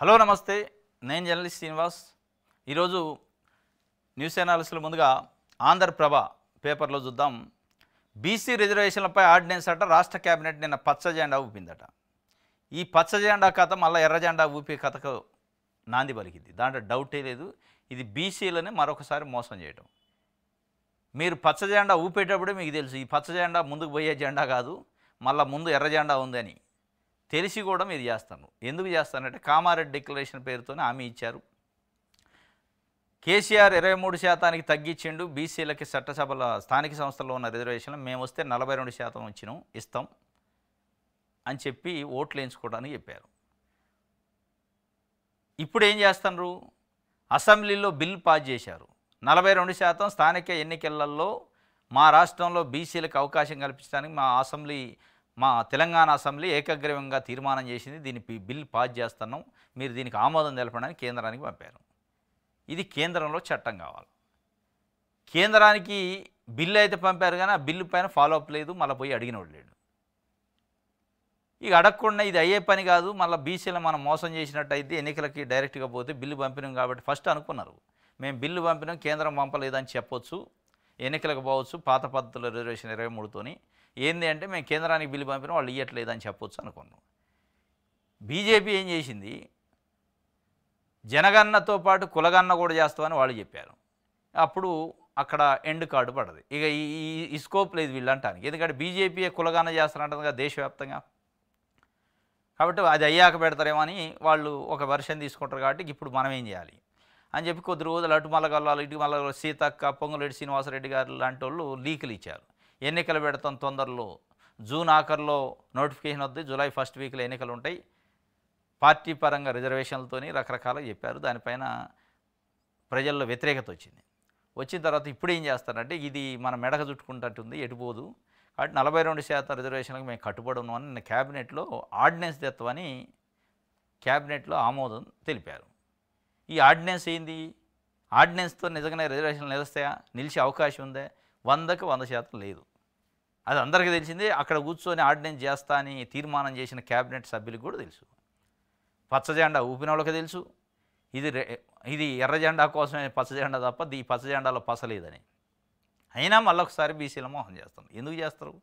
Hello నమస్తే, నేను journalist Srinivas. ఈరోజు న్యూస్ అనాలిసిస్లో ముందుగా ఆంధ్రప్రభ పేపర్లో చూద్దాం. బీసీ రిజర్వేషన్లపై ఆర్డినెన్స్ అట రాష్ట్ర కేబినెట్ నిన్న పచ్చ జెండా ఊపిందట. ఈ పచ్చ జెండా కథ మళ్ళీ ఎర్ర జెండా ఊపే కథకు నాంది పలికింది. దాంట్లో డౌటే లేదు. ఇది బీసీలని మరొకసారి మోసం చేయడం. మీరు పచ్చ జెండా ఊపేటప్పుడే మీకు తెలుసు ఈ పచ్చ జెండా ముందుకు పోయే జెండా కాదు, మళ్ళీ ముందు ఎర్ర జెండా ఉందని తెలిసి కూడా మీరు చేస్తాను. ఎందుకు చేస్తానంటే కామారెడ్డి డిక్లరేషన్ పేరుతోనే హామీ ఇచ్చారు. కేసీఆర్ 23% తగ్గించిండు బీసీలకి చట్టసభల స్థానిక సంస్థల్లో ఉన్న రిజర్వేషన్లు, మేము వస్తే 42% ఇస్తాం అని చెప్పి ఓట్లు వేయించుకోవడానికి చెప్పారు. ఇప్పుడు ఏం చేస్తున్నారు? అసెంబ్లీలో బిల్ పాస్ చేశారు. 42% స్థానిక ఎన్నికలలో మా రాష్ట్రంలో బీసీలకు అవకాశం కల్పించడానికి మా తెలంగాణ అసెంబ్లీ ఏకగ్రీవంగా తీర్మానం చేసింది. దీని బిల్ పాస్ చేస్తున్నాం, మీరు దీనికి ఆమోదం తెలపడానికి కేంద్రానికి పంపారు. ఇది కేంద్రంలో చట్టం కావాలి. కేంద్రానికి బిల్లు అయితే పంపారు కానీ ఆ బిల్లు పైన ఫాలోఅప్ లేదు, మళ్ళీ పోయి అడిగినోడు లేడు. ఇక అడగకుండా ఇది అయ్యే పని కాదు, మళ్ళీ బీసీలు మనం మోసం చేసినట్టు అయితే ఎన్నికలకి డైరెక్ట్గా పోతే బిల్లు పంపినాం కాబట్టి ఫస్ట్ అనుకున్నారు మేము బిల్లు పంపినాం కేంద్రం పంపలేదని చెప్పొచ్చు, ఎన్నికలకు పోవచ్చు పాత పద్ధతుల రిజర్వేషన్ 23తోని. ఏంది అంటే మేము కేంద్రానికి బిల్లు పంపినా వాళ్ళు ఇవ్వట్లేదని చెప్పొచ్చు అనుకున్నాం. బీజేపీ ఏం చేసింది? జనగణనతో పాటు కులగణన కూడా చేస్తామని వాళ్ళు చెప్పారు. అప్పుడు అక్కడ ఎండ్ కార్డు పడదు. ఇక ఈ స్కోప్ లేదు వీళ్ళు అంటానికి, ఎందుకంటే బీజేపీ కులగణన చేస్తారంటుంది కదా దేశవ్యాప్తంగా. కాబట్టి అది అయ్యాక పెడతారేమో అని వాళ్ళు ఒక వర్షన్ తీసుకుంటారు. కాబట్టి ఇప్పుడు మనం ఏం చేయాలి అని చెప్పి కొద్ది రోజులు అటు మల్లగల్లాలు ఇటు మల్ల సీతక్క, పొంగులేటి శ్రీనివాసరెడ్డి గారు లాంటి వాళ్ళు లీకులు ఇచ్చారు. ఎన్నికలు పెడతాం తొందరలో, జూన్ ఆఖరిలో నోటిఫికేషన్ వద్దు, జూలై ఫస్ట్ వీక్లో ఎన్నికలు ఉంటాయి, పార్టీ పరంగా రిజర్వేషన్లతోని రకరకాలుగా చెప్పారు. దానిపైన ప్రజల్లో వ్యతిరేకత వచ్చింది. వచ్చిన తర్వాత ఇప్పుడు ఏం చేస్తారంటే ఇది మన మెడక చుట్టుకుంటుంది, ఎటుపోదు. కాబట్టి 42% రిజర్వేషన్లకు మేము కట్టుబడి ఉన్నామని నిన్న క్యాబినెట్లో ఆర్డినెన్స్ తెత్తమని క్యాబినెట్లో ఆమోదం తెలిపారు. ఈ ఆర్డినెన్స్ ఏంది? ఆర్డినెన్స్తో నిజంగానే రిజర్వేషన్లు నిలుస్తాయా? నిలిచే అవకాశం ఉందా? 100కి 100% లేదు. అది అందరికీ తెలిసిందే. అక్కడ కూర్చొని ఆర్డినెన్స్ చేస్తా అని తీర్మానం చేసిన క్యాబినెట్ సభ్యులకు కూడా తెలుసు. పచ్చ జెండా ఊపిన వాళ్ళకి తెలుసు ఇది ఎర్ర జెండా కోసమే పచ్చ జెండా తప్ప ఈ పచ్చ జెండాలో పసలేదని. అయినా మళ్ళొకసారి బీసీల మోహం చేస్తాం. ఎందుకు చేస్తారు?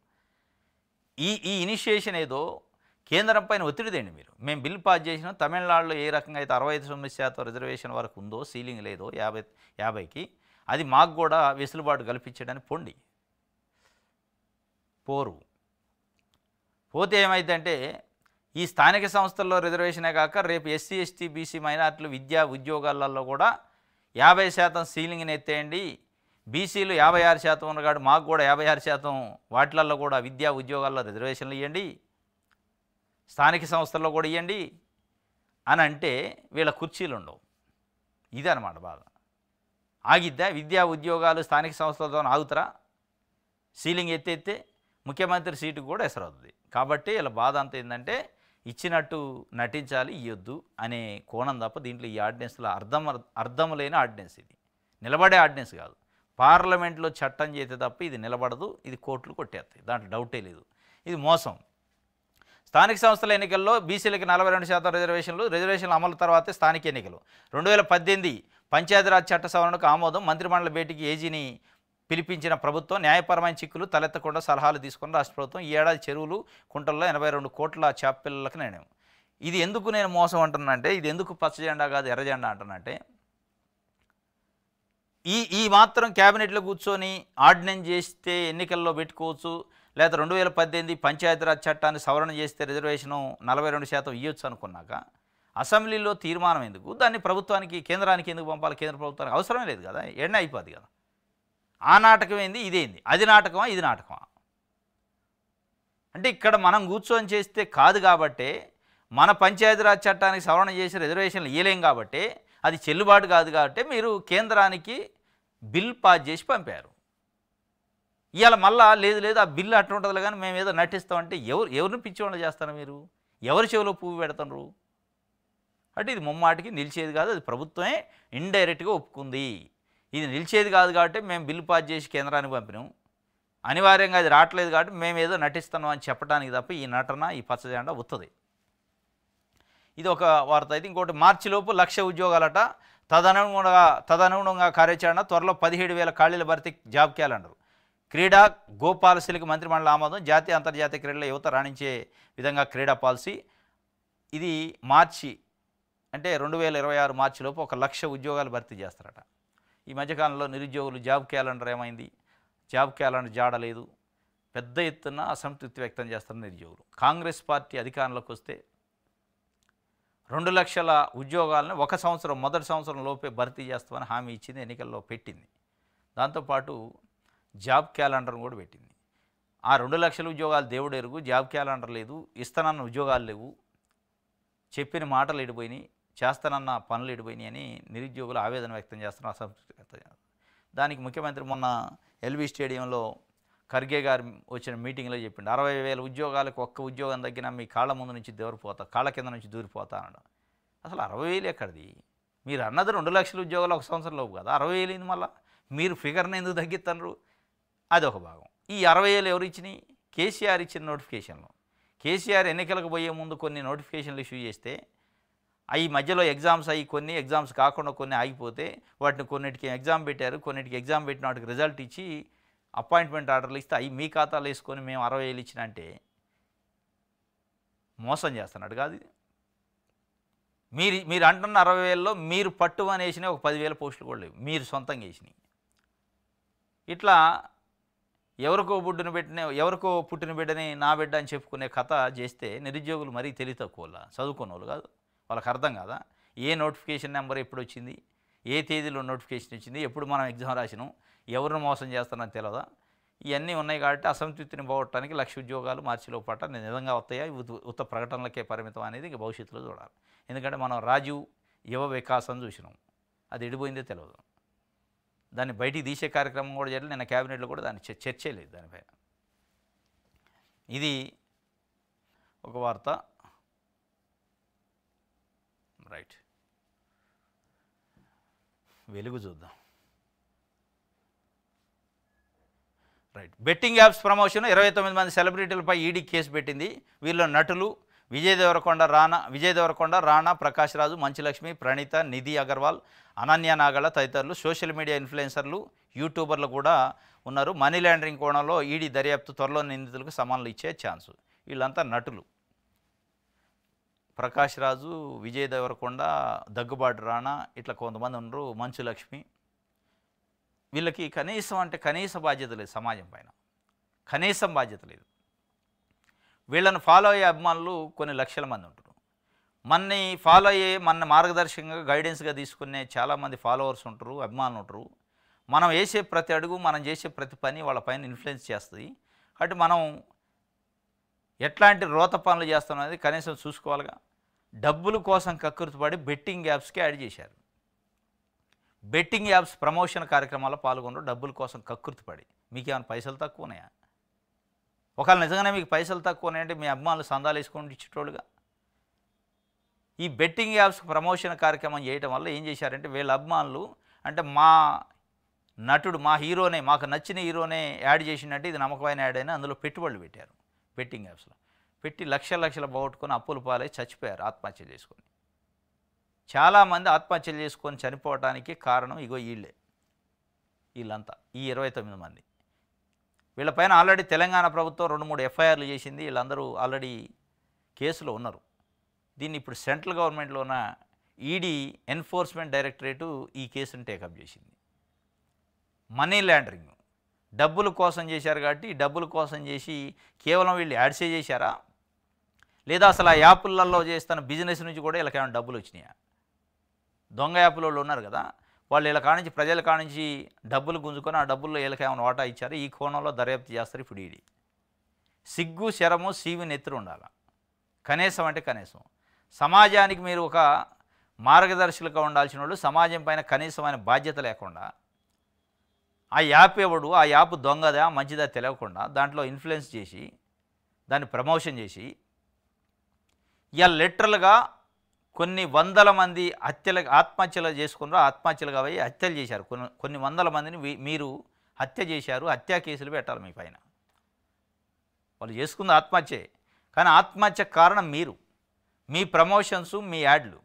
ఈ ఇనిషియేషన్ ఏదో కేంద్రం పైన ఒత్తిడి తేండి మీరు. మేము బిల్ పాస్ చేసినా తమిళనాడులో ఏ రకంగా అయితే 69% రిజర్వేషన్ వరకు ఉందో, సీలింగ్ లేదో 50కి, అది మాకు కూడా వెసులుబాటు కల్పించడానికి పొండి. పోతే ఏమైందంటే ఈ స్థానిక సంస్థల్లో రిజర్వేషనే కాక రేపు ఎస్సీ ఎస్టీ బీసీ మైనార్టీలు విద్యా ఉద్యోగాలలో కూడా 50% సీలింగ్ని ఎత్తేయండి, బీసీలు 56% ఉన్నగాడు మాకు కూడా 56% వాటిలలో కూడా విద్యా ఉద్యోగాల్లో రిజర్వేషన్లు ఇవ్వండి, స్థానిక సంస్థల్లో కూడా ఇవ్వండి అని అంటే వీళ్ళ కుర్చీలు ఉండవు. ఇదన్నమాట బాధ. ఆగిద్దా? విద్యా ఉద్యోగాలు స్థానిక సంస్థలతో ఆగుతారా? సీలింగ్ ఎత్తేస్తే ముఖ్యమంత్రి సీటుకు కూడా ఎసరవుతుంది. కాబట్టి ఇలా బాధ అంతా ఏంటంటే ఇచ్చినట్టు నటించాలి, ఇవ్వద్దు అనే కోణం తప్ప దీంట్లో ఈ ఆర్డినెన్స్లో అర్థం లేని ఆర్డినెన్స్. ఇది నిలబడే ఆర్డినెన్స్ కాదు. పార్లమెంట్లో చట్టం చేస్తే తప్ప ఇది నిలబడదు. ఇది కోర్టులు కొట్టేస్తాయి, దాంట్లో డౌటే లేదు. ఇది మోసం. స్థానిక సంస్థల ఎన్నికల్లో బీసీలకి 42% రిజర్వేషన్లు అమలు తర్వాతే స్థానిక ఎన్నికలు. 2018 పంచాయతీరాజ్ చట్ట సవరణకు ఆమోదం. మంత్రిమండలి భేటీకి ఏజీని పిలిపించిన ప్రభుత్వం. న్యాయపరమైన చిక్కులు తలెత్తకుండా సలహాలు తీసుకున్న రాష్ట్ర ప్రభుత్వం. ఈ ఏడాది చెరువులు కుంటల్లో 82 కోట్ల చేపపిల్లలకు నిర్ణయం. ఇది ఎందుకు నేను మోసం అంటున్నానంటే, ఇది ఎందుకు పచ్చ జెండా కాదు ఎర్ర జెండా అంటున్నానంటే, ఈ మాత్రం క్యాబినెట్లో కూర్చొని ఆర్డినెన్స్ చేస్తే ఎన్నికల్లో పెట్టుకోవచ్చు, లేదా 2018 పంచాయతీరాజ్ చట్టాన్ని సవరణ చేస్తే రిజర్వేషను 42% ఇవ్వచ్చు అనుకున్నాక అసెంబ్లీలో తీర్మానం ఎందుకు? దాన్ని ప్రభుత్వానికి కేంద్రానికి ఎందుకు పంపాలి? కేంద్ర ప్రభుత్వానికి అవసరమే లేదు కదా, ఎన్న అయిపోద్ది కదా. ఆ నాటకం ఏంది, ఇదేంది? అది నాటకమా, ఇది నాటకమా? అంటే ఇక్కడ మనం కూర్చొని చేస్తే కాదు కాబట్టే, మన పంచాయతీరాజ్ చట్టానికి సవరణ చేసి రిజర్వేషన్లు ఇవ్వలేం కాబట్టి, అది చెల్లుబాటు కాదు కాబట్టి మీరు కేంద్రానికి బిల్ పాస్ చేసి పంపారు. ఇవాళ మళ్ళా లేదు ఆ బిల్లు అట్లా ఉంటుందిలే కానీ మేము ఏదో నటిస్తామంటే ఎవరిని పిచ్చివాళ్ళు చేస్తారు? మీరు ఎవరి చెవిలో పువ్వు పెడతారు? అంటే ఇది ముమ్మాటికి నిలిచేది కాదు. అది ప్రభుత్వమే ఇండైరెక్ట్గా ఒప్పుకుంది. ఇది నిలిచేది కాదు కాబట్టి మేము బిల్లు పాస్ చేసి కేంద్రానికి పంపినాం, అనివార్యంగా అది రావట్లేదు కాబట్టి మేము ఏదో నటిస్తున్నాం అని చెప్పడానికి తప్ప ఈ నటన, ఈ పచ్చ జెండా వస్తుంది. ఇది ఒక వార్త అయితే. ఇంకోటి మార్చిలోపు 1,00,000 ఉద్యోగాలట, తదనుగుణంగా కార్యాచరణ, త్వరలో 17,000 ఖాళీల భర్తీ, జాబ్ క్యాలెండర్. క్రీడా గో పాలసీలకు మంత్రిమండలి ఆమోదం, జాతీయ అంతర్జాతీయ క్రీడల యువత రాణించే విధంగా క్రీడా పాలసీ. ఇది మార్చి అంటే 2026 మార్చిలోపు 1,00,000 ఉద్యోగాలు భర్తీ చేస్తారట. ఈ మధ్యకాలంలో నిరుద్యోగులు జాబ్ క్యాలెండర్ ఏమైంది, జాబ్ క్యాలెండర్ జాడలేదు, పెద్ద ఎత్తున అసంతృప్తి వ్యక్తం చేస్తున్న నిరుద్యోగులు. కాంగ్రెస్ పార్టీ అధికారంలోకి వస్తే 2,00,000 ఉద్యోగాలను 1 సంవత్సరం, మొదటి సంవత్సరం లోపే భర్తీ చేస్తామని హామీ ఇచ్చింది, ఎన్నికల్లో పెట్టింది. దాంతోపాటు జాబ్ క్యాలెండర్ను కూడా పెట్టింది. ఆ 2,00,000 ఉద్యోగాలు దేవుడు ఎరుగు, జాబ్ క్యాలెండర్ లేదు, ఇస్తానన్న ఉద్యోగాలు లేవు, చెప్పిన మాటలు ఎడిపోయినాయి, చేస్తానన్న పనులు ఎడిపోయినాయి అని నిరుద్యోగులు ఆవేదన వ్యక్తం చేస్తున్నారు, అసంతృప్తి వ్యక్తం చేస్తున్నారు. దానికి ముఖ్యమంత్రి మొన్న ఎల్బీ స్టేడియంలో ఖర్గే గారు వచ్చిన మీటింగ్లో చెప్పిండు, 60,000 ఉద్యోగాలకు ఒక్క ఉద్యోగం తగ్గినా మీ కాళ్ళ ముందు నుంచి కాళ్ళ కింద నుంచి దూరిపోతా అన్నాడు. అసలు 60,000 ఎక్కడిది? మీరు అన్నది 2,00,000 ఉద్యోగాలు 1 సంవత్సరం లోపు కదా, 60,000 మళ్ళీ మీరు ఫిగర్ని ఎందుకు తగ్గిస్తున్నారు? అదొక భాగం. ఈ 60,000 ఎవరు ఇచ్చినాయి? కేసీఆర్ ఇచ్చిన నోటిఫికేషన్లు. కేసీఆర్ ఎన్నికలకు పోయే ముందు కొన్ని నోటిఫికేషన్లు ఇష్యూ చేస్తే ఈ మధ్యలో ఎగ్జామ్స్ అయ్యి కొన్ని ఎగ్జామ్స్ కాకుండా కొన్ని ఆగిపోతే వాటిని కొన్నిటికి ఎగ్జామ్ పెట్టారు, కొన్నిటికి ఎగ్జామ్ పెట్టిన వాటికి రిజల్ట్ ఇచ్చి అపాయింట్మెంట్ ఆర్డర్లు ఇస్తే అవి మీ ఖాతాలో వేసుకొని మేము 60,000 ఇచ్చిన అంటే మోసం చేస్తున్నాడు కాదు. మీరు అంటున్న 60,000లో మీరు పట్టు అని వేసినా ఒక 10,000 పోస్టులు కూడా లేవు, మీరు సొంతంగా వేసినాయి. ఇట్లా ఎవరికో పుట్టిన బిడ్డని నా బిడ్డ అని చెప్పుకునే కథ చేస్తే నిరుద్యోగులు మరీ తెలివి తక్కువ, చదువుకున్న వాళ్ళు కాదు, వాళ్ళకి అర్థం కాదా? ఏ నోటిఫికేషన్ నెంబర్ ఎప్పుడు వచ్చింది, ఏ తేదీలో నోటిఫికేషన్ వచ్చింది, ఎప్పుడు మనం ఎగ్జామ్ రాసినాం, ఎవరిని మోసం చేస్తానని తెలియదా? ఇవన్నీ ఉన్నాయి కాబట్టి అసంతృప్తిని పోగొట్టడానికి 1,00,000 ఉద్యోగాలు మార్చిలో పాట నిజంగా వస్తాయా, ఉత్త ప్రకటనలకే పరిమితం అనేది ఇంక భవిష్యత్తులో చూడాలి. ఎందుకంటే మనం రాజీవ్ యువ వికాసం చూసినాం, అది ఎడిపోయిందే తెలియదు. దాన్ని బయటికి తీసే కార్యక్రమం కూడా చేయలేదు, నిన్న క్యాబినెట్లో కూడా దాన్ని చర్చే లేదు దానిపైన. ఇది ఒక వార్త. రైట్, వెలుగు చూద్దాం. రైట్, బెట్టింగ్ యాప్స్ ప్రమోషన్, 29 మంది సెలబ్రిటీలపై ఈడీ కేసు పెట్టింది. వీళ్ళ నటులు విజయ్ దేవరకొండ, రాణా, ప్రకాష్ రాజు, మంచులక్ష్మి, ప్రణీత, నిధి అగర్వాల్, అనన్య నాగళ తదితరులు. సోషల్ మీడియా ఇన్ఫ్లుయెన్సర్లు, యూట్యూబర్లు కూడా ఉన్నారు. మనీ లాండరింగ్ కోణంలో ఈడీ దర్యాప్తు త్వరలో నిందితులకు సమన్లు ఇచ్చే ఛాన్సు. వీళ్ళంతా నటులు, ప్రకాష్ రాజు, విజయ్ దేవరకొండ, దగ్గుబాటి రాణా, ఇట్లా కొంతమంది ఉన్నారు, మంచులక్ష్మి. వీళ్ళకి కనీస బాధ్యత లేదు, సమాజం పైన కనీసం బాధ్యత లేదు. వీళ్ళని ఫాలో అయ్యే అభిమానులు కొన్ని లక్షల మంది ఉంటారు. మన్ని ఫాలో అయ్యే మన మార్గదర్శకంగా గైడెన్స్గా తీసుకునే చాలామంది ఫాలోవర్స్ ఉంటారు, అభిమానులు ఉంటారు. మనం వేసే ప్రతి అడుగు, మనం చేసే ప్రతి పని వాళ్ళ పైన ఇన్ఫ్లుయెన్స్ చేస్తుంది. కాబట్టి మనం ఎట్లాంటి రోత పనులు చేస్తాం అనేది కనీసం చూసుకోవాలిగా. డబ్బుల కోసం కక్కుర్తిపడి బెట్టింగ్ యాప్స్కి యాడ్ చేశారు. బెట్టింగ్ యాప్స్ ప్రమోషన్ కార్యక్రమాల్లో పాల్గొన్నారు డబ్బుల కోసం కక్కుర్తిపడి. మీకేమైనా పైసలు తక్కువ ఉన్నాయా? ఒకవేళ నిజంగానే మీకు పైసలు తక్కువ ఉన్నాయంటే మీ అభిమానులు సందాలు వేసుకొని ఇచ్చేటోళ్ళుగా. ఈ బెట్టింగ్ యాప్స్ ప్రమోషన్ కార్యక్రమం చేయడం వల్ల ఏం చేశారంటే వీళ్ళ అభిమానులు అంటే మా నటుడు, మా హీరోనే, మాకు నచ్చిన హీరోనే యాడ్ చేసినట్టు ఇది నమ్మకమైన యాడ్ అయినా అందులో పెట్టుబడులు పెట్టారు. బెట్టింగ్ యాప్స్లో పెట్టి లక్షలు పోగొట్టుకొని అప్పులు పాలై చచ్చిపోయారు ఆత్మహత్య చేసుకొని. చాలామంది ఆత్మహత్యలు చేసుకొని చనిపోవడానికి కారణం ఇగో వీళ్ళంతా, ఈ 29 మంది. వీళ్ళపైన ఆల్రెడీ తెలంగాణ ప్రభుత్వం 2-3 ఎఫ్ఐఆర్లు చేసింది. వీళ్ళందరూ ఆల్రెడీ కేసులో ఉన్నారు. దీన్ని ఇప్పుడు సెంట్రల్ గవర్నమెంట్లో ఉన్న ఈడీ ఎన్ఫోర్స్మెంట్ డైరెక్టరేటు ఈ కేసును టేకప్ చేసింది. మనీ లాండరింగ్, డబ్బుల కోసం చేశారు కాబట్టి డబ్బుల కోసం చేసి కేవలం వీళ్ళు యాడ్సే చేశారా, లేదా అసలు ఆ యాప్లలో చేస్తున్న బిజినెస్ నుంచి కూడా వీళ్ళకి ఏమైనా డబ్బులు వచ్చినాయా? దొంగ యాప్ల వాళ్ళు ఉన్నారు కదా, వాళ్ళు వీళ్ళ కానించి ప్రజల కానించి డబ్బులు గుంజుకొని ఆ డబ్బుల్లో వీళ్ళకి ఏమైనా వాటా ఇచ్చారు. ఈ కోణంలో దర్యాప్తు చేస్తారు ఇప్పుడు ఈడీ. సిగ్గు శరము సీవి నెత్తురు ఉండాలి కనీసం. అంటే కనీసం సమాజానికి మీరు ఒక మార్గదర్శకులుగా ఉండాల్సిన వాళ్ళు సమాజం పైన కనీసమైన బాధ్యత లేకుండా ఆ యాప్ ఎవడు, ఆ యాప్ దొంగదా మంచిదా తెలియకుండా దాంట్లో ఇన్ఫ్లుయెన్స్ చేసి దాన్ని ప్రమోషన్ చేసి ఇవాళ లిటరల్గా కొన్ని వందల మంది ఆత్మహత్యలు చేసుకున్నారు. ఆత్మహత్యలుగా పోయి హత్యలు చేశారు. కొన్ని వందల మందిని మీరు హత్య చేశారు. హత్యా కేసులు పెట్టాలి మీ పైన. వాళ్ళు చేసుకుంది ఆత్మహత్యే, కానీ ఆత్మహత్య కారణం మీరు. మీ ప్రమోషన్స్, మీ యాడ్లు.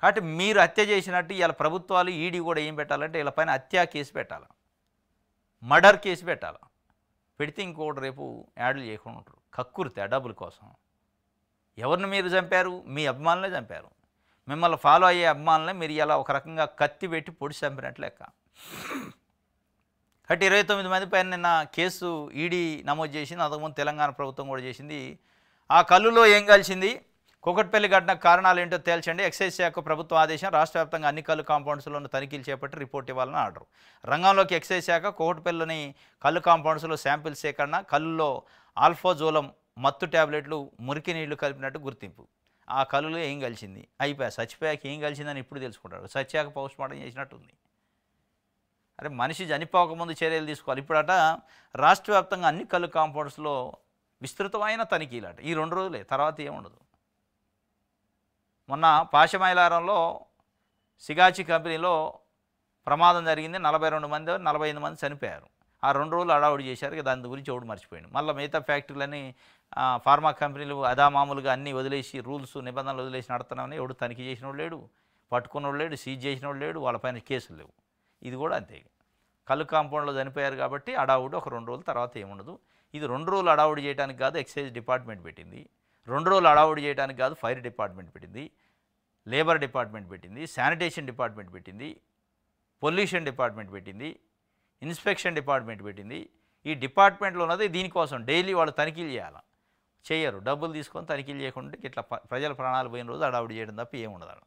కాబట్టి మీరు హత్య చేసినట్టు ఇలా ప్రభుత్వాలు ఈడీ కూడా ఏం పెట్టాలంటే వీళ్ళ పైన హత్యా కేసు పెట్టాలి, మర్డర్ కేసు పెట్టాలి. పెడితే ఇంకోటి రేపు యాడ్లు చేయకుండా ఉంటారు. కక్కుర్తి ఆ డబ్బుల కోసం. ఎవరిని మీరు చంపారు? మీ అభిమానులే చంపారు. మిమ్మల్ని ఫాలో అయ్యే అభిమానులే మీరు ఇలా ఒక రకంగా కత్తి పెట్టి పొడి చంపినట్లు లెక్క. కాబట్టి 29 మంది పైన నిన్న కేసు ఈడీ నమోదు చేసింది. అంతకుముందు తెలంగాణ ప్రభుత్వం కూడా చేసింది. ఆ కల్లులో ఏం కలిసింది, కూకట్పల్లి ఘటనకు కారణాలు ఏంటో తేల్చండి. ఎక్సైజ్ శాఖ ప్రభుత్వ ఆదేశం. రాష్ట్ర వ్యాప్తంగా అన్ని కల్లు కాంపౌండ్స్లోనూ తనిఖీలు చేపట్టి రిపోర్ట్ ఇవ్వాలని ఆర్డర్. రంగంలోకి ఎక్సైజ్ శాఖ. కూకట్పల్లిలోని కల్లు కాంపౌండ్స్లో శాంపిల్ సేకరణ. కల్లులో ఆల్ఫోజోలం మత్తు ట్యాబ్లెట్లు, మురికి నీళ్లు కలిపినట్టు గుర్తింపు. ఆ కల్లులో ఏం కలిసింది? అయిపోయా. చచ్చిపోయాక ఏం కలిసిందని ఇప్పుడు తెలుసుకుంటాడు. చచ్చాక పోస్ట్ మార్టం చేసినట్టుంది. అరే మనిషి చనిపోకముందు చర్యలు తీసుకోవాలి. ఇప్పుడట రాష్ట్ర వ్యాప్తంగా అన్ని కల్లు కాంపౌండ్స్లో విస్తృతమైన తనిఖీలు అట. ఈ 2 రోజులే, తర్వాత ఏముండదు. మొన్న పాశమైలారంలో సిగాచి కంపెనీలో ప్రమాదం జరిగింది. 42 మంది 45 మంది చనిపోయారు. ఆ 2 రోజులు అడావుడి చేశారు. దాని గురించి ఎవడు మర్చిపోయాడు. మళ్ళీ మిగతా ఫ్యాక్టరీలని ఫార్మా కంపెనీలు అదామామూలుగా అన్నీ వదిలేసి రూల్స్ నిబంధనలు వదిలేసి నడుతున్నామని ఎవడు తనిఖీ చేసినోడు లేడు, పట్టుకున్నోడు లేడు, సీజ్ చేసినోడు లేడు, వాళ్ళపైన కేసులు లేవు. ఇది కూడా అంతే. కల్లు కాంపౌండ్లో చనిపోయారు కాబట్టి అడావుడు ఒక 2 రోజుల తర్వాత ఏముండదు. ఇది 2 రోజులు అడావుడి చేయడానికి కాదు ఎక్సైజ్ డిపార్ట్మెంట్ పెట్టింది. 2 రోజులు అడావుడి చేయడానికి కాదు ఫైర్ డిపార్ట్మెంట్ పెట్టింది, లేబర్ డిపార్ట్మెంట్ పెట్టింది, శానిటేషన్ డిపార్ట్మెంట్ పెట్టింది, పొల్యూషన్ డిపార్ట్మెంట్ పెట్టింది, ఇన్స్పెక్షన్ డిపార్ట్మెంట్ పెట్టింది. ఈ డిపార్ట్మెంట్లో ఉన్నది దీనికోసం. డైలీ వాళ్ళు తనిఖీలు చేయాలి. చేయరు. డబ్బులు తీసుకొని తనిఖీలు చేయకుండా ఇట్లా ప్రజల ప్రాణాలు పోయిన రోజు అడావుడి చేయడం తప్ప ఏముండదు.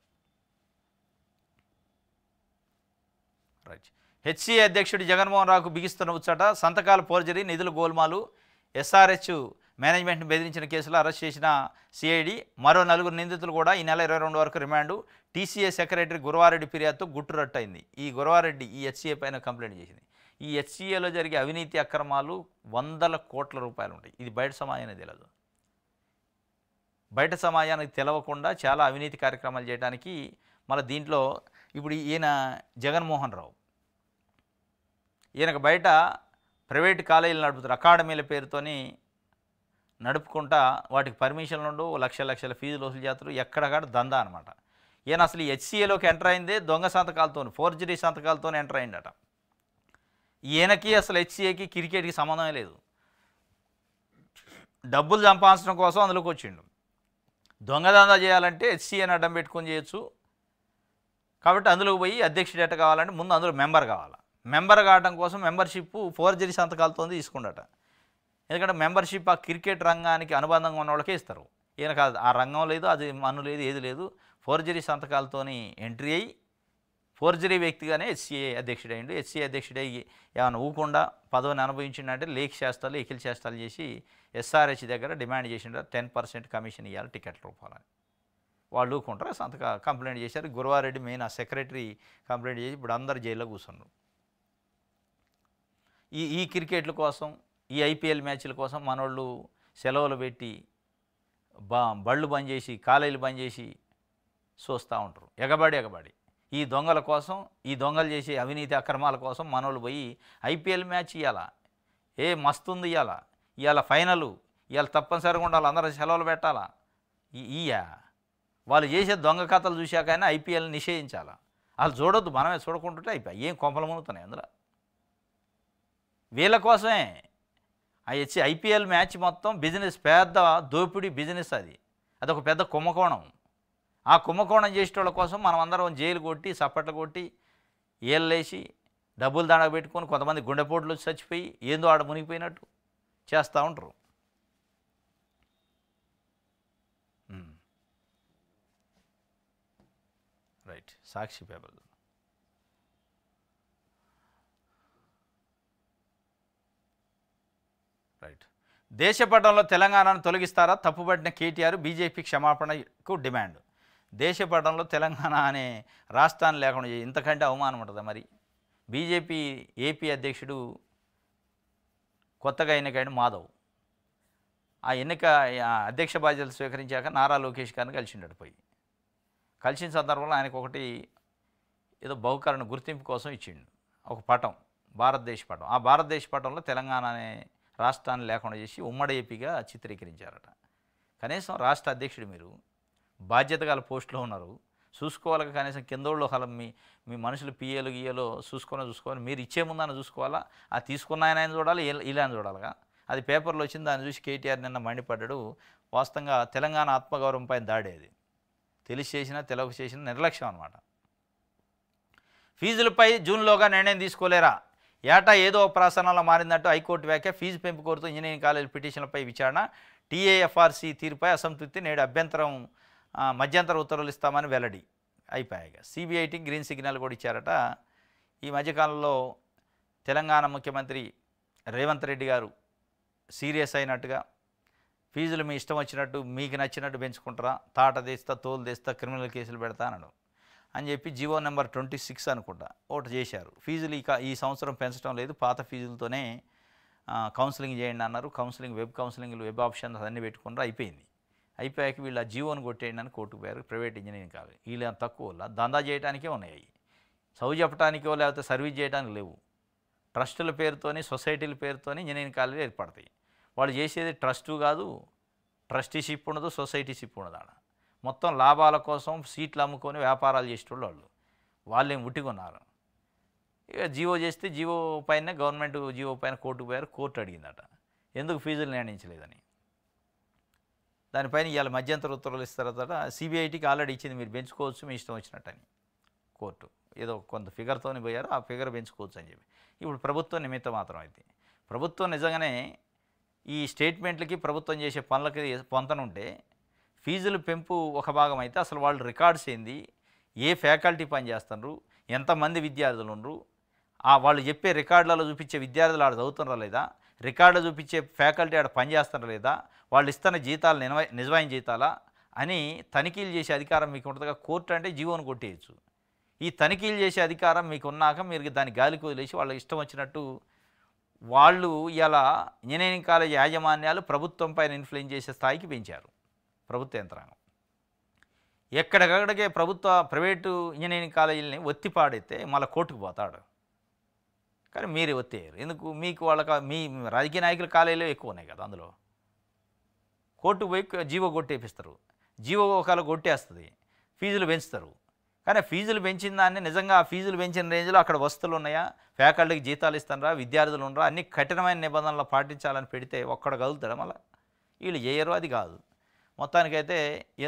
రైట్. హెచ్సిఏ అధ్యక్షుడు జగన్మోహన్ రావుకు బిగిస్తున్న ఉచ్చట. సంతకాల ఫోర్జరీ, నిధుల గోల్మాలు. ఎస్ఆర్హెచ్ మేనేజ్మెంట్ని బెదిరించిన కేసులో అరెస్ట్ చేసిన సిఐడి. మరో 4 నిందితులు కూడా ఈ నెల 22 వరకు రిమాండు. టీసీఏ సెక్రటరీ గురవారెడ్డి ఫిర్యాదుతో గుట్టురట్టయింది. ఈ గురవారెడ్డి ఈ హెచ్సిఏ పైన కంప్లైంట్ చేసింది. ఈ హెచ్సిఏలో జరిగే అవినీతి అక్రమాలు వందల కోట్ల రూపాయలు ఉంటాయి. ఇది బయట సమాజానికి తెలియదు. బయట సమాజానికి తెలవకుండా చాలా అవినీతి కార్యక్రమాలు చేయడానికి మళ్ళీ దీంట్లో ఇప్పుడు ఈయన జగన్మోహన్ రావు ఈయనకు బయట ప్రైవేట్ కాలేజీలు నడుపుతారు. అకాడమీల పేరుతోని నడుపుకుంటా వాటికి పర్మిషన్లు ఉండవు, లక్షల ఫీజులు వసూలు చేస్తారు. ఎక్కడక్కడ దందా అనమాట. ఈయన అసలు ఈ హెచ్సిఏలోకి ఎంటర్ అయిందే దొంగ సంతకాలతో, ఫోర్జరీ సంతకాలతో ఎంటర్ అయిందట. ఈయనకి అసలు హెచ్సిఏకి క్రికెట్కి సంబంధమే లేదు. డబ్బులు సంపాదించడం కోసం అందులోకి వచ్చిండు. దొంగదందా చేయాలంటే హెచ్సిఏని అడ్డం పెట్టుకొని చేయొచ్చు. కాబట్టి అందులోకి పోయి అధ్యక్షుడు ఎట్ట కావాలంటే ముందు అందులో మెంబర్ కావాలి. మెంబర్ కావడం కోసం మెంబర్షిప్ ఫోర్జరీ సంతకాలతో తీసుకుండట. ఎందుకంటే మెంబర్షిప్ ఆ క్రికెట్ రంగానికి అనుబంధంగా ఉన్న వాళ్ళకే ఇస్తారు. ఈయన కాదు, ఆ రంగం లేదు, అది మన్ను లేదు, ఏది లేదు. ఫోర్జరీ సంతకాలతో ఎంట్రీ అయ్యి ఫోర్జరీ వ్యక్తిగానే హెచ్సిఏ అధ్యక్షుడు అయ్యిండు. హెచ్సిఏ అధ్యక్షుడు అయ్యి ఏమైనా ఊకుండా పదవిని అనుభవించిందంటే లేఖ శాస్త్రాలు, ఎకిల్ శాస్త్రాలు చేసి ఎస్ఆర్హెచ్ దగ్గర డిమాండ్ చేసిండు 10% కమిషన్ ఇవ్వాలి టికెట్ల రూపాయలని. వాళ్ళు ఊకుంటారు. కంప్లైంట్ చేశారు. గురవారెడ్డి మెయిన్ ఆ సెక్రటరీ కంప్లైంట్ చేసి ఇప్పుడు అందరు జైల్లో కూర్చున్నారు. ఈ క్రికెట్ల కోసం, ఈ ఐపీఎల్ మ్యాచ్ల కోసం మనోళ్ళు సెలవులు పెట్టి బళ్ళు బంద్ చేసి, కాలేజీలు బంద్ చేసి చూస్తూ ఉంటారు. ఎగబడి ఈ దొంగల కోసం, ఈ దొంగలు చేసే అవినీతి అక్రమాల కోసం మనోళ్ళు పోయి ఐపీఎల్ మ్యాచ్ ఇవ్వాలా, మస్తుంది ఇవాళ ఫైనలు, ఇవాళ తప్పనిసరిగా ఉండాలి, అందరూ సెలవులు పెట్టాలా. వాళ్ళు చేసే దొంగ కథలు చూశాకైనా ఐపీఎల్ నిషేధించాలా. వాళ్ళు చూడొద్దు, మనమే చూడకుంటుంటే అయిపోయి ఏం కొంపలు మునుగుతున్నాయి అందులో. వీళ్ళ కోసమే ఐపీఎల్ మ్యాచ్ మొత్తం బిజినెస్, పెద్ద దోపిడీ బిజినెస్. అదొక పెద్ద కుంభకోణం. ఆ కుంభకోణం చేసేటోళ్ళ కోసం మనం అందరం జైలు కొట్టి, సప్పట్లు కొట్టి, ఏళ్ళేసి, డబ్బులు దండగ పెట్టుకొని కొంతమంది గుండెపోట్లు వచ్చి చచ్చిపోయి ఏందో ఆడ మునిగిపోయినట్టు చేస్తూ ఉంటారు. రైట్. సాక్షి పేపర్. రైట్. దేశపటంలో తెలంగాణను తొలగిస్తారా? తప్పుపట్టిన కేటీఆర్ బీజేపీ క్షమాపణకు డిమాండ్. దేశపటంలో తెలంగాణ అనే రాష్ట్రాన్ని లేకుండా ఇంతకంటే అవమానం ఉంటుందా? మరి బీజేపీ ఏపీ అధ్యక్షుడు కొత్తగా ఎన్నికైన మాధవ్ ఆ అధ్యక్ష బాధ్యతలు స్వీకరించాక నారా లోకేష్ గారిని కలిసిండడు. కలిసిన సందర్భంలో ఆయనకు ఒకటి ఏదో బహుకరణ గుర్తింపు కోసం ఇచ్చిండు ఒక పటం, భారతదేశ పటం. ఆ భారతదేశ పటంలో తెలంగాణ అనే రాష్ట్రాన్ని లేకుండా చేసి ఉమ్మడి ఏపీగా చిత్రీకరించారట. కనీసం రాష్ట్ర అధ్యక్షుడు మీరు బాధ్యత గల పోస్టులో ఉన్నారు, చూసుకోవాలి. కనీసం కిందోళ్ళు ఒకళ్ళ మీ మీ మనుషులు పిఏలు గిఏలో చూసుకోవాలి. మీరు ఇచ్చే ముందన్న చూసుకోవాలా, ఆ తీసుకున్న ఆయన చూడాలి, ఇలా చూడాలిగా. అది పేపర్లో వచ్చింది, దాన్ని చూసి కేటీఆర్ నిన్న మండిపడ్డాడు. వాస్తవంగా తెలంగాణ ఆత్మగౌరవం పైన దాడి అది. తెలిసి చేసినా తెలవక చేసిన నిర్లక్ష్యం అనమాట. ఫీజులపై జూన్లోగా నిర్ణయం తీసుకోలేరా? ఏటా ఏదో ప్రాసనంలో మారిందంటూ హైకోర్టు వ్యాఖ్య. ఫీజు పెంపు కోరుతూ ఇంజనీరింగ్ కాలేజీ పిటిషన్లపై విచారణ. టీఏఎఫ్ఆర్సీ తీరుపై అసంతృప్తి. నేడు మధ్యంతర ఉత్తర్వులు ఇస్తామని వెల్లడి. అయిపోయాక సిబిఐటి గ్రీన్ సిగ్నల్ కూడా ఇచ్చారట. ఈ మధ్యకాలంలో తెలంగాణ ముఖ్యమంత్రి రేవంత్ రెడ్డి గారు సీరియస్ అయినట్టుగా ఫీజులు మీ ఇష్టం వచ్చినట్టు మీకు నచ్చినట్టు పెంచుకుంటారా, తాట తీస్తా తోలు తీస్తా క్రిమినల్ కేసులు పెడతా అని చెప్పి జీవో నెంబర్ 26 అనుకుంటా ఒకటి చేశారు. ఫీజులు ఈ సంవత్సరం పెంచడం లేదు, పాత ఫీజులతోనే కౌన్సిలింగ్ చేయండి అన్నారు. వెబ్ కౌన్సిలింగ్లు, వెబ్ ఆప్షన్స్ అన్నీ పెట్టుకున్నారు. అయిపోయాక వీళ్ళు ఆ జీవోని కొట్టేయండి అని కోర్టుకు పోయారు. ప్రైవేట్ ఇంజనీరింగ్ కాలేజ్ వీళ్ళు తక్కువ దందా చేయడానికే ఉన్నాయి. చదువు చెప్పడానికో లేకపోతే సర్వీస్ చేయడానికి లేవు. ట్రస్టుల పేరుతోని, సొసైటీల పేరుతోని ఇంజనీరింగ్ కాలేజీలు ఏర్పడతాయి. వాళ్ళు చేసేది ట్రస్టు కాదు, ట్రస్టీషిప్ ఉండదు, సొసైటీషిప్ ఉండదు. ఆడ మొత్తం లాభాల కోసం సీట్లు అమ్ముకొని వ్యాపారాలు చేసేటోళ్ళు వాళ్ళేం ఉట్టికొన్నారు. ఇక జీవో చేస్తే జీవో పైన గవర్నమెంట్ జీవో పైన కోర్టుకు పోయారు. కోర్టు అడిగిందట ఎందుకు ఫీజులు నిర్ణయించలేదని. దానిపైన ఇవాళ మధ్యంతర ఉత్తర్వులు ఇస్తారట. సిబిఐటికి ఆల్రెడీ ఇచ్చింది, మీరు పెంచుకోవచ్చు మీ ఇష్టం వచ్చినట్టని. కోర్టు ఏదో కొంత ఫిగర్తోనే పోయారు, ఆ ఫిగర్ పెంచుకోవచ్చు అని చెప్పి. ఇప్పుడు ప్రభుత్వం నిమిత్తం మాత్రం అయితే ప్రభుత్వం నిజంగానే ఈ స్టేట్మెంట్లకి ప్రభుత్వం చేసే పనులకి పొంతనుంటే ఫీజులు పెంపు ఒక భాగం అయితే అసలు వాళ్ళు రికార్డ్స్ ఏంది, ఏ ఫ్యాకల్టీ పనిచేస్తున్నారు, ఎంతమంది విద్యార్థులు ఉండరు, వాళ్ళు చెప్పే రికార్డులలో చూపించే విద్యార్థులు ఆడ చదువుతున్నారా లేదా, రికార్డులు చూపించే ఫ్యాకల్టీ ఆడ పనిచేస్తున్నారా లేదా, వాళ్ళు ఇస్తున్న జీతాలు నిజమైన జీతాలా అని తనిఖీలు చేసే అధికారం మీకు ఉంటుందిగా. కోర్టు అంటే జీవోను కొట్టేయచ్చు. ఈ తనిఖీలు చేసే అధికారం మీకు ఉన్నాక మీరు దాన్ని గాలికి వదిలేసి వాళ్ళకి ఇష్టం వచ్చినట్టు వాళ్ళు ఇలా ఇంజనీరింగ్ కాలేజ్ యాజమాన్యాలు ప్రభుత్వం పైన ఇన్ఫ్లుయెన్స్ చేసే స్థాయికి పెంచారు ప్రభుత్వ యంత్రాంగం. ఎక్కడికక్కడికే ప్రైవేటు ఇంజనీరింగ్ కాలేజీలని ఒత్తిపాడైతే మళ్ళీ కోర్టుకు పోతాడు. కానీ మీరే ఒత్తేయరు ఎందుకు? మీకు మీ రాజకీయ నాయకుల కాలేజీలో ఎక్కువ ఉన్నాయి కదా, అందులో కోర్టుకు పోయి జీవో కొట్టేపిస్తారు. జీవో ఒకవేళ కొట్టేస్తుంది, ఫీజులు పెంచుతారు. కానీ ఫీజులు పెంచిన దాన్ని నిజంగా ఆ ఫీజులు పెంచిన రేంజ్లో అక్కడ వస్తువులు ఉన్నాయా, ఫ్యాకల్టీకి జీతాలు ఇస్తారా, విద్యార్థులు ఉండరా, అన్ని కఠినమైన నిబంధనలు పాటించాలని పెడితే ఒక్కడ కదులుతాడా? మళ్ళీ వీళ్ళు చేయరు, అది కాదు. మొత్తానికైతే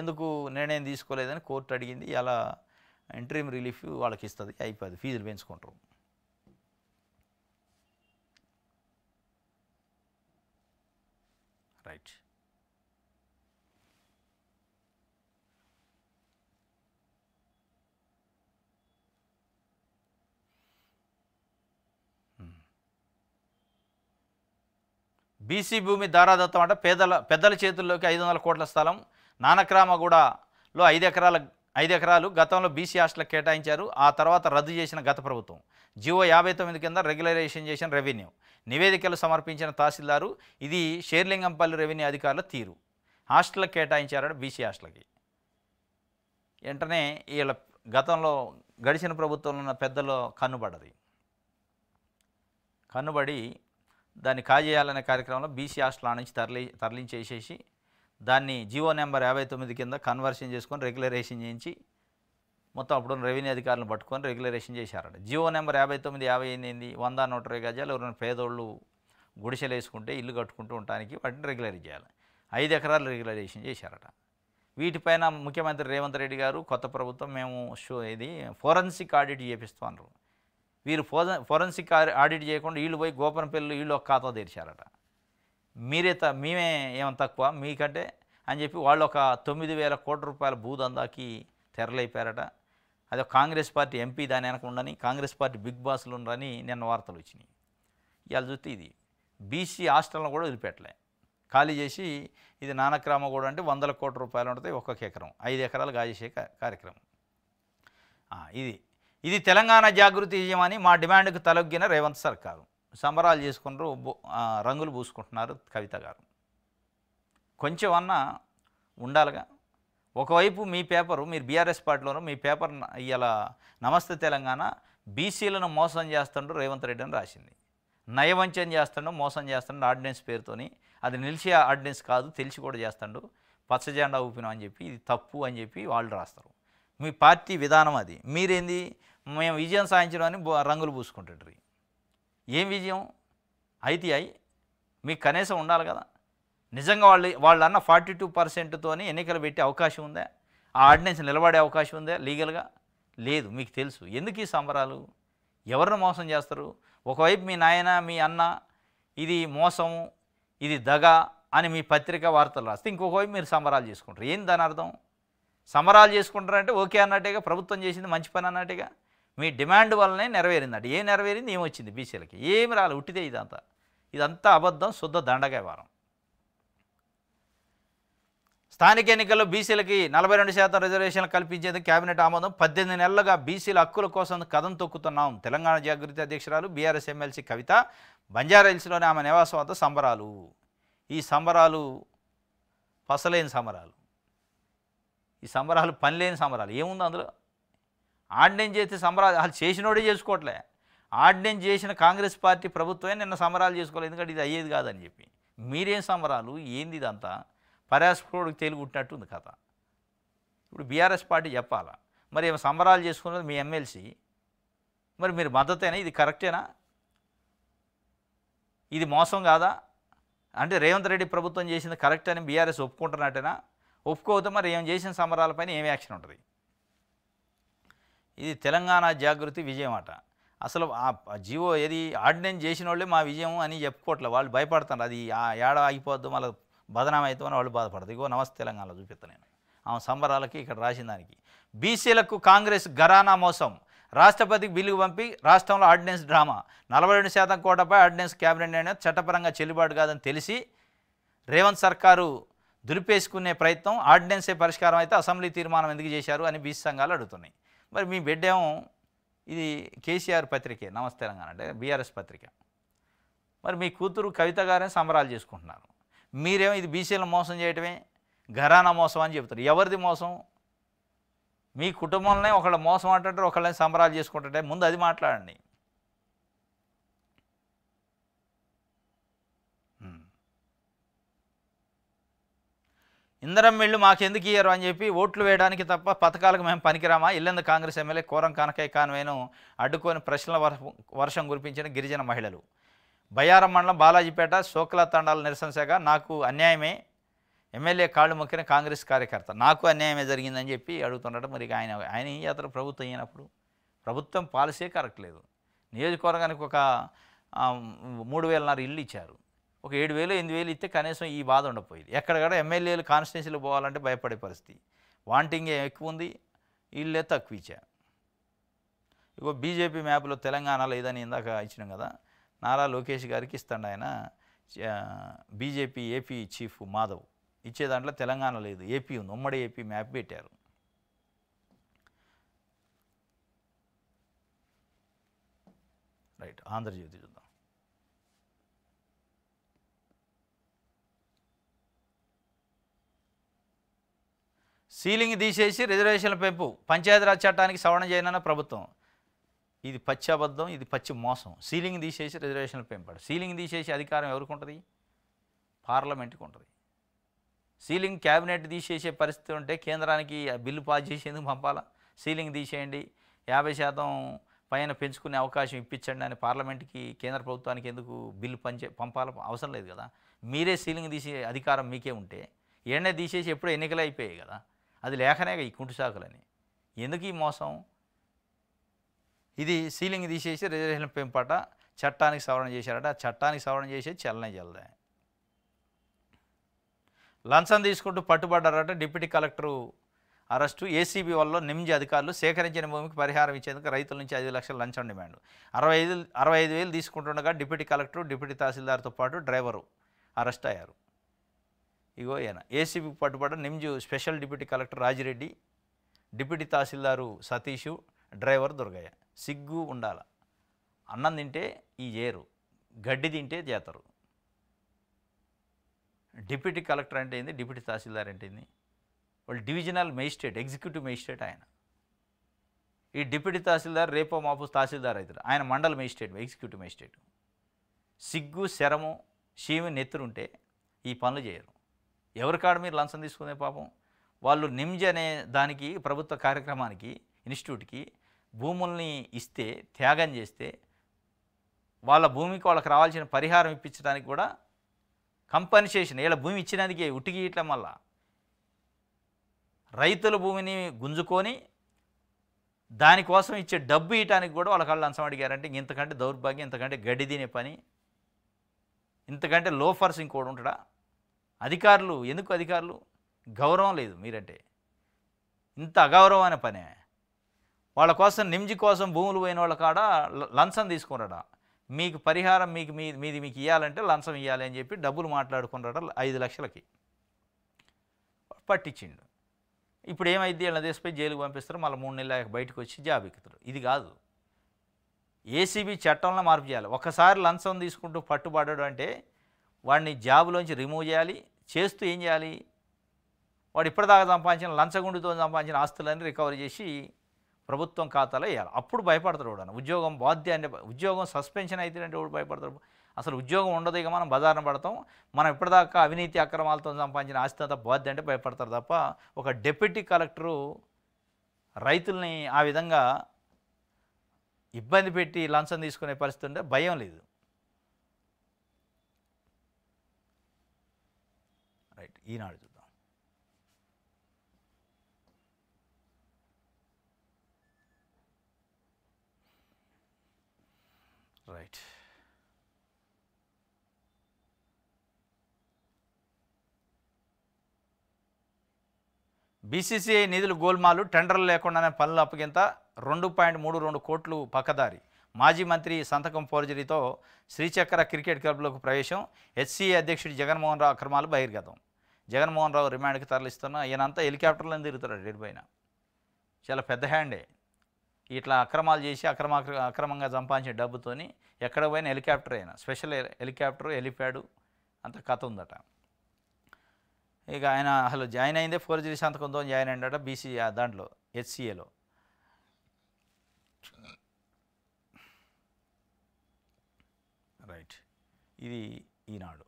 ఎందుకు నిర్ణయం తీసుకోలేదని కోర్టు అడిగింది. ఇలా ఇంటరీమ్ రిలీఫ్ వాళ్ళకి ఇస్తుంది, అయిపోయింది, ఫీజులు పెంచుకుంటారు. రైట్. బీసీ భూమి దారాదత్తం అంటే పెద్దల చేతుల్లోకి 500 కోట్ల స్థలం. నానక్రామగూడలో 5 ఎకరాలు గతంలో బీసీ హాస్టల్కి కేటాయించారు. ఆ తర్వాత రద్దు చేసిన గత ప్రభుత్వం. జీవో 59 కింద రెగ్యులరైజేషన్ చేసిన రెవెన్యూ. నివేదికలు సమర్పించిన తహసీల్దారు. ఇది షేర్లింగంపల్లి రెవెన్యూ అధికారుల తీరు. హాస్టల్కి కేటాయించారు బీసీ హాస్టల్కి. వెంటనే వీళ్ళ గతంలో గడిచిన ప్రభుత్వంలో ఉన్న పెద్దలో కన్నుబడి దాన్ని కాజేయాలనే కార్యక్రమంలో బీసీ హాస్టల్ నుంచి తరలించేసేసి దాన్ని జీవో నెంబర్ 59 కింద కన్వర్షన్ చేసుకొని రెగ్యులరేషన్ చేయించి మొత్తం అప్పుడు రెవెన్యూ అధికారులను పట్టుకొని రెగ్యులరేషన్ చేశారట. జీవో నెంబర్ 59, 58 100, 120 గజాలు ఎవరైనా పేదోళ్ళు గుడిసెలు వేసుకుంటే ఇల్లు కట్టుకుంటూ ఉండటానికి వాటిని రెగ్యులరైజ్ చేయాలి. 5 ఎకరాలు రెగ్యులరేషన్ చేశారట. వీటిపైన ముఖ్యమంత్రి రేవంత్ రెడ్డి గారు కొత్త ప్రభుత్వం మేము ఫోరెన్సిక్ ఆడిట్ చేపిస్తామన్నారు. వీరు ఫోరెన్సిక్ ఆడిట్ చేయకుండా వీళ్ళు పోయి గోపనపల్లి వీళ్ళు ఒక ఖాతా తెరిచారట. మేమే ఏమైనా తక్కువ మీకంటే అని చెప్పి వాళ్ళు ఒక 9,000 కోట్ల రూపాయల భూదందాకి తెరలైపోయారట. అది కాంగ్రెస్ పార్టీ ఎంపీ దాని వెనక ఉండని, కాంగ్రెస్ పార్టీ బిగ్ బాస్లు ఉండని నిన్న వార్తలు వచ్చినాయి. ఇవాళ చూస్తే ఇది బీసీ హాస్టల్ను కూడా వదిలిపెట్టలే, ఖాళీ చేసి ఇది నానక్రామగూడ అంటే 100 కోట్ల రూపాయలు ఉంటుంది ఒక్కొక్క ఎకరం, 5 ఎకరాలు కాజేసే కార్యక్రమం. ఇది తెలంగాణ జాగృతి విజయమని మా డిమాండ్కు తలొగ్గిన రేవంత్ సర్కారు. సంబరాలు చేసుకుంటారు, రంగులు పూసుకుంటున్నారు కవిత గారు. కొంచెం అన్నా ఉండాలిగా. ఒకవైపు మీ పేపరు, మీరు బీఆర్ఎస్ పార్టీలోనూ మీ పేపర్ ఇలా నమస్తే తెలంగాణ బీసీలను మోసం చేస్తుండ్రు రేవంత్ రెడ్డి అని రాసింది. నయవంచన చేస్తుండో మోసం చేస్తుండో ఆర్డినెన్స్ పేరుతోని. అది నిలిచే ఆర్డినెన్స్ కాదు, తెలిసి కూడా చేస్తుండు. పచ్చ జెండా ఊపినాం అని చెప్పి ఇది తప్పు అని చెప్పి వాళ్ళు రాస్తారు. మీ పార్టీ విధానం అది. మీరేంది మేము విజయం సాధించడం అని రంగులు పూసుకుంటారు. ఏం విజయం అయితే మీకు కనీసం ఉండాలి కదా. నిజంగా వాళ్ళు అన్న 42%తోని ఎన్నికలు పెట్టే అవకాశం ఉందా? ఆ ఆర్డినెన్స్ నిలబడే అవకాశం ఉందా లీగల్గా? లేదు. మీకు తెలుసు. ఎందుకు ఈ సంబరాలు? ఎవరిని మోసం చేస్తారు? ఒకవైపు మీ నాయన మీ అన్న ఇది మోసము ఇది దగ అని మీ పత్రికా వార్తలు రాస్తే, ఇంకొక వైపు మీరు సంబరాలు చేసుకుంటారు. ఏంది దాని అర్థం? సంబరాలు చేసుకుంటారంటే ఓకే అన్నట్టుగా, ప్రభుత్వం చేసింది మంచి పని అన్నట్టుగా. మీ డిమాండ్ వల్లనే నెరవేరిందట. ఏం నెరవేరింది? ఏమొచ్చింది బీసీలకి? ఏమి రాలి ఉట్టిదే. ఇదంతా అబద్ధం, శుద్ధ దండగా వారం. స్థానిక ఎన్నికల్లో బీసీలకి 42% రిజర్వేషన్లు కల్పించేందుకు కేబినెట్ ఆమోదం. 18 నెలలుగా బీసీల హక్కుల కోసం కథం తొక్కుతున్నాం. తెలంగాణ జాగృతి అధ్యక్షురాలు బీఆర్ఎస్ ఎమ్మెల్సీ కవిత బంజారాహిల్స్లోని ఆమె నివాసం వద్ద సంబరాలు. ఈ సంబరాలు పసలేని సంబరాలు, ఈ సంబరాలు పనిలేని సంబరాలు. ఏముంది అందులో? ఆర్డినెన్స్ చేస్తే సంబరాలు అసలు చేసినోడే చేసుకోవట్లే. ఆర్డినెన్స్ చేసిన కాంగ్రెస్ పార్టీ ప్రభుత్వమే నిన్న సంబరాలు చేసుకోలేదు, ఎందుకంటే ఇది అయ్యేది కాదని చెప్పి. మీరేం సంబరాలు? ఏంది ఇదంతా? పరాస్పరుడికి తెలుగుంటున్నట్టుంది కథ. ఇప్పుడు బీఆర్ఎస్ పార్టీ చెప్పాలా మరి ఏమో సంబరాలు చేసుకున్నది మీ ఎమ్మెల్సీ, మరి మీరు మద్దతేనా? ఇది కరెక్టేనా? ఇది మోసం కాదా? అంటే రేవంత్ రెడ్డి ప్రభుత్వం చేసింది కరెక్ట్ అని బీఆర్ఎస్ ఒప్పుకుంటున్నట్టేనా? ఒప్పుకోకపోతే మరి ఏం చేసిన సంబరాలపైన ఏం యాక్షన్ ఉంటుంది? ఇది తెలంగాణ జాగృతి విజయం అట. అసలు ఆ జీవో ఏది ఆర్డినెన్స్ చేసిన వాళ్ళే మా విజయం అని చెప్పుకోవట్లే. వాళ్ళు భయపడతారు, అది ఏడ ఆగిపోద్దు మళ్ళీ బదనాం అవుతామని వాళ్ళు బాధపడతారు. ఇగో నమస్తే తెలంగాణలో చూపిస్తాను నేను ఆమె సంబరాలకి ఇక్కడ రాసిన దానికి. బీసీలకు కాంగ్రెస్ ఘరానా మోసం. రాష్ట్రపతికి బిల్లుకు పంపి రాష్ట్రంలో ఆర్డినెన్స్ డ్రామా. 42% కోటపై ఆర్డినెన్స్ క్యాబినెట్ నిర్ణయం చట్టపరంగా చెల్లుబాటు కాదని తెలిసి రేవంత్ సర్కారు దులిపేసుకునే ప్రయత్నం. ఆర్డినెన్సే పరిష్కారం అయితే అసెంబ్లీ తీర్మానం ఎందుకు చేశారు అని బీసీ సంఘాలు అడుగుతున్నాయి. మరి మీ బిడ్డేమో ఇది కేసీఆర్ పత్రికే నమస్తే తెలంగాణ అంటే బీఆర్ఎస్ పత్రిక. మరి మీ కూతురు కవిత గారే సంబరాలు చేసుకుంటున్నారు. మీరేమో ఇది బీసీలను మోసం చేయటమే ఘరానా మోసం అని చెప్తారు. ఎవరిది మోసం? మీ కుటుంబంలోనే ఒకళ్ళ మోసం అంటారు, ఒకళ్ళని సంబరాలు చేసుకుంటుంటే ముందు అది మాట్లాడండి. ఇందరం ఇళ్ళు మాకెందుకు ఇయ్యరు అని చెప్పి ఓట్లు వేయడానికి తప్ప పథకాలకు మేము పనికిరామా? ఇల్లందు కాంగ్రెస్ ఎమ్మెల్యే కోరం కనకయ్య కాన్వేను అడ్డుకొని ప్రశ్నల వర్షం కురిపించిన గిరిజన మహిళలు. బయ్యారం మండలం బాలాజీపేట శోకల తండాల నిరసన శాఖ. నాకు అన్యాయమే, ఎమ్మెల్యే కాళ్ళు మొక్కిన కాంగ్రెస్ కార్యకర్త. నాకు అన్యాయమే జరిగిందని చెప్పి అడుగుతున్నాడు. మరి ఆయన ఏం చేస్తారు? ప్రభుత్వం అయినప్పుడు ప్రభుత్వం పాలసీ కరెక్ట్ లేదు. నియోజకవర్గానికి ఒక 3,000 ఇల్లు ఇచ్చారు. ఒక 7,000 8,000 ఇస్తే కనీసం ఈ బాధ ఉండకపోయింది. ఎక్కడక్కడ ఎమ్మెల్యేలు కాన్స్టిట్యున్సీలు పోవాలంటే భయపడే పరిస్థితి. వాంటింగ్ ఎక్కువ ఉంది, ఇళ్ళే తక్కువ ఇచ్చా. ఇగో బీజేపీ మ్యాప్లో తెలంగాణ లేదని ఇందాక ఇచ్చినాం కదా, నారా లోకేష్ గారికి ఇస్తాడు ఆయన. బీజేపీ ఏపీ చీఫ్ మాధవ్ ఇచ్చే దాంట్లో తెలంగాణ లేదు, ఏపీ ఉంది. ఉమ్మడి ఏపీ మ్యాప్ పెట్టారు. రైట్, ఆంధ్రజ్యోతి చూద్దాం. సీలింగ్ తీసేసి రిజర్వేషన్ల పెంపు. పంచాయతీరాజ్ చట్టానికి సవరణ చేయనన్న ప్రభుత్వం. ఇది పచ్చి అబద్ధం, ఇది పచ్చి మోసం. సీలింగ్ తీసేసి రిజర్వేషన్లు పెంపాడు. సీలింగ్ తీసేసి అధికారం ఎవరికి ఉంటుంది? పార్లమెంట్కి ఉంటుంది. సీలింగ్ క్యాబినెట్ తీసేసే పరిస్థితి ఉంటే కేంద్రానికి బిల్లు పాస్ చేసేందుకు పంపాలా? సీలింగ్ తీసేయండి, 50% పైన పెంచుకునే అవకాశం ఇప్పించండి అని పార్లమెంట్కి కేంద్ర ప్రభుత్వానికి ఎందుకు బిల్లు పంపాల? అవసరం లేదు కదా. మీరే సీలింగ్ తీసే అధికారం మీకే ఉంటే ఏడనే తీసేసి ఎప్పుడో ఎన్నికలు అయిపోయాయి కదా. అది లేకనే ఈ కుంటు సాకులని. ఎందుకు ఈ మోసం? ఇది సీలింగ్ తీసేసి రిజర్వేషన్ పెంపట చట్టానికి సవరణ చేశారట. చట్టానికి సవరణ చేసేది చల్లనే చల్లదా. లంచం తీసుకుంటూ పట్టుబడ్డారట. Deputy collector arrest. ఏసీబీ వల్ల నిమ్జి అధికారులు సేకరించిన భూమికి పరిహారం ఇచ్చేందుకు రైతుల నుంచి 5 లక్షల లంచం డిమాండ్. 65,000 తీసుకుంటుండగా డిప్యూటీ కలెక్టరు, డిప్యూటీ తహసీల్దార్తో పాటు డ్రైవరు అరెస్ట్ అయ్యారు. ఇగో ఈయన ఏసీబీకి పట్టుబడ్డ NIMZ special deputy collector Raji Reddy, deputy tahsildar Satish, driver Durgaiah. సిగ్గు ఉండాల. అన్నం తింటే ఈ చేయరు, గడ్డి తింటే చేతరు. డిప్యూటీ కలెక్టర్ అంటే ఏంది, డిప్యూటీ తహసీల్దార్ అంటే ఏంది? వాళ్ళు డివిజనల్ మేజిస్ట్రేట్, ఎగ్జిక్యూటివ్ మేజిస్ట్రేట్ ఆయన. ఈ డిప్యూటీ తహసీల్దార్ రేపో మాపు తహసీల్దార్ అవుతారు. ఆయన మండల మేజిస్ట్రేట్, ఎగ్జిక్యూటివ్ మేజిస్ట్రేట్. సిగ్గు శరము షీమి నెత్తురుంటే ఈ పనులు చేయరు. ఎవరి కాడ మీరు లంచం తీసుకునే పాపం? వాళ్ళు నిమ్జ్ అనే దానికి ప్రభుత్వ కార్యక్రమానికి ఇన్స్టిట్యూట్కి భూముల్ని ఇస్తే త్యాగం చేస్తే వాళ్ళ భూమికి వాళ్ళకి రావాల్సిన పరిహారం ఇప్పించడానికి కూడా కంపన్సేషన్ ఇలా భూమి ఇచ్చినందుకే ఉట్టికి ఇట్లా మళ్ళా రైతుల భూమిని గుంజుకొని దానికోసం ఇచ్చే డబ్బు ఇవ్వడానికి కూడా వాళ్ళ కాళ్ళు లంచం అడిగారంటే ఇంతకంటే దౌర్భాగ్యం, ఇంతకంటే గడ్డి తినే పని, ఇంతకంటే లోఫర్స్ ఇంకోటి ఉంటాడా? అధికారులు ఎందుకు అధికారులు గౌరవం లేదు మీరంటే, ఇంత అగౌరవమైన పనే. వాళ్ళ కోసం నిమ్జి కోసం భూములు పోయిన వాళ్ళ కాడ లంచం తీసుకున్నాడా? మీకు పరిహారం మీది మీకు ఇవ్వాలంటే లంచం ఇవ్వాలి అని చెప్పి డబ్బులు మాట్లాడుకున్నాడ 5 లక్షలకి పట్టించిండు. ఇప్పుడు ఏమైంది? వాళ్ళ దేశపై జైలుకు పంపిస్తారు, మళ్ళీ 3 నెలలు బయటకు వచ్చి జాబ్ ఎక్కుతారు. ఇది కాదు, ఏసీబీ చట్టంలో మార్పు చేయాలి. ఒకసారి లంచం తీసుకుంటూ పట్టుబడ్డాడు అంటే వాడిని జాబులోంచి రిమూవ్ చేయాలి. చేస్తూ ఏం చేయాలి? వాడు ఇప్పటిదాకా సంపాదించిన లంచగుండుతో సంపాదించిన ఆస్తులన్నీ రికవరీ చేసి ప్రభుత్వం ఖాతాలో వేయాలి. అప్పుడు భయపడతాడు వాడు. ఉద్యోగం బాధ్య అంటే ఉద్యోగం సస్పెన్షన్ అయితే అంటే వాడు భయపడతాడు. అసలు ఉద్యోగం ఉండదు, ఇక మనం బజారున పడతాం. మనం ఇప్పటిదాకా అవినీతి అక్రమాలతో సంపాదించిన ఆస్తి అంతా బాధ్య అంటే భయపడతారు తప్ప ఒక డిప్యూటీ కలెక్టరు రైతుల్ని ఆ విధంగా ఇబ్బంది పెట్టి లంచం తీసుకునే పరిస్థితి ఉంటే భయం లేదు. రైట్, ఈనాడు చూద్దాం. రైట్, బీసీసీఐ నిధులు గోల్మాలు, టెండర్లు లేకుండానే పనులు అప్పగింత, 2.32 కోట్లు పక్కదారి. మాజీ మంత్రి సంతకం ఫోర్జరీతో శ్రీచక్ర క్రికెట్ క్లబ్లోకి ప్రవేశం, హెచ్సీఏ అధ్యక్షుడు జగన్మోహన్ రావు అక్రమాలు బహిర్గతం. జగన్మోహన్ రావు రిమాండ్కి తరలిస్తున్న ఈయనంతా హెలికాప్టర్లను తిరుగుతాడు డెడ్. చాలా పెద్ద హ్యాండే. ఇట్లా అక్రమాలు చేసి అక్రమంగా సంపాదించే డబ్బుతోని ఎక్కడ పోయినా హెలికాప్టర్ అయినా, స్పెషల్ హెలికాప్టర్, హెలిప్యాడు అంత కథ ఉందట. ఇక ఆయన అసలు జాయిన్ అయిందే ఫోర్జరీ సంతకంతో జాయిన్ అయ్యాడట బీసీ దాంట్లో హెచ్సీఏలో. రైట్, ఇది ఈనాడు.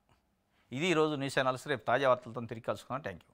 ఇది ఈరోజు న్యూస్ ఛానల్స్. రేపు తాజా వార్తలతో తిరిగి కలుసుకున్నాం. Thank you.